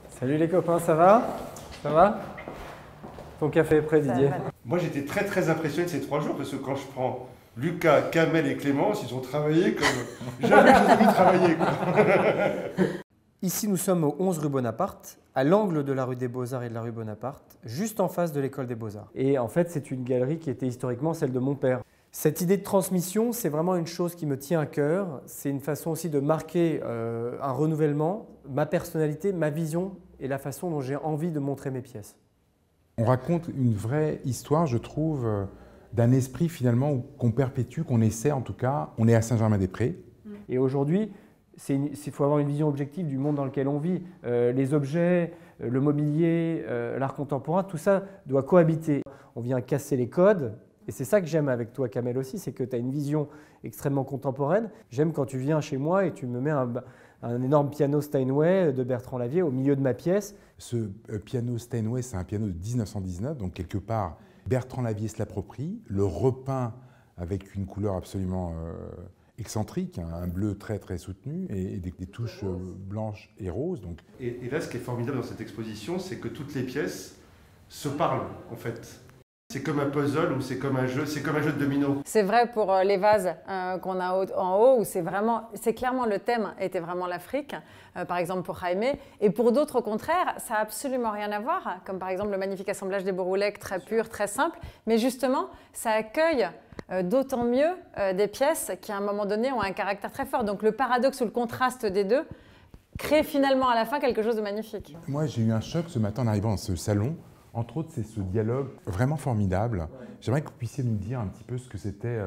Salut les copains, ça va? Ça va? Ton café est prêt, Didier? Moi j'étais très impressionné de ces 3 jours parce que quand je prends Lucas, Kamel et Clémence, ils ont travaillé comme jamais je les ai vus travailler, quoi. Ici, nous sommes au 11 rue Bonaparte, à l'angle de la rue des Beaux-Arts et de la rue Bonaparte, juste en face de l'école des Beaux-Arts. Et en fait, c'est une galerie qui était historiquement celle de mon père. Cette idée de transmission, c'est vraiment une chose qui me tient à cœur. C'est une façon aussi de marquer un renouvellement, ma personnalité, ma vision et la façon dont j'ai envie de montrer mes pièces. On raconte une vraie histoire, je trouve, d'un esprit finalement qu'on perpétue, qu'on essaie en tout cas. On est à Saint-Germain-des-Prés. Et aujourd'hui, il faut avoir une vision objective du monde dans lequel on vit. Les objets, le mobilier, l'art contemporain, tout ça doit cohabiter. On vient casser les codes. Et c'est ça que j'aime avec toi, Kamel, aussi, c'est que tu as une vision extrêmement contemporaine. J'aime quand tu viens chez moi et tu me mets un énorme piano Steinway de Bertrand Lavier au milieu de ma pièce. Ce piano Steinway, c'est un piano de 1919, donc quelque part, Bertrand Lavier se l'approprie, le repeint avec une couleur absolument excentrique, un bleu très soutenu et des touches blanches et roses. Donc. Et là, ce qui est formidable dans cette exposition, c'est que toutes les pièces se parlent, en fait. C'est comme un puzzle ou c'est comme un jeu de domino. C'est vrai pour les vases qu'on a en haut, où c'est clairement le thème était vraiment l'Afrique, par exemple pour Jaime. Et pour d'autres, au contraire, ça n'a absolument rien à voir, comme par exemple le magnifique assemblage des Bourroulèques, très pur, très simple. Mais justement, ça accueille d'autant mieux des pièces qui, à un moment donné, ont un caractère très fort. Donc le paradoxe ou le contraste des deux crée finalement à la fin quelque chose de magnifique. Moi, j'ai eu un choc ce matin en arrivant dans ce salon. Entre autres, c'est ce dialogue vraiment formidable. J'aimerais que vous puissiez nous dire un petit peu ce que c'était.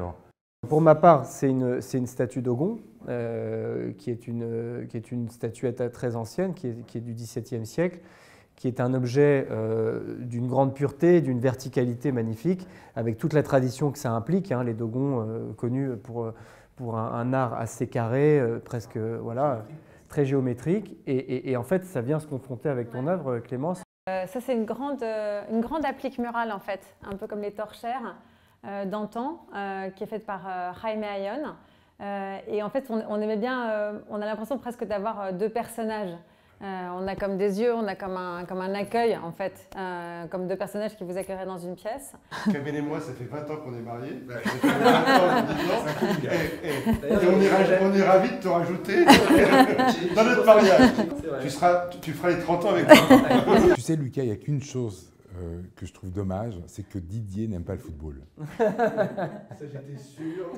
Pour ma part, c'est une statue d'Ogon, qui est une statuette très ancienne, qui est du XVIIe siècle, qui est un objet d'une grande pureté, d'une verticalité magnifique, avec toute la tradition que ça implique, hein, les Dogons connus pour un art assez carré, presque voilà, très géométrique. Et en fait, ça vient se confronter avec ton œuvre, Clémence. Ça, c'est une grande applique murale, en fait, un peu comme les torchères d'antan, qui est faite par Jaime Ayllón. Et en fait, on aimait bien, on a l'impression presque d'avoir deux personnages. On a comme des yeux, on a comme un accueil, en fait, comme deux personnages qui vous accueilleraient dans une pièce. Kamel et moi, ça fait 20 ans qu'on est mariés. Ça fait 20 ans, et on est ravis de te rajouter dans notre mariage. Tu feras les 30 ans avec moi. Tu sais, Lucas, il n'y a qu'une chose que je trouve dommage, c'est que Didier n'aime pas le football. Ça, j'étais sûr.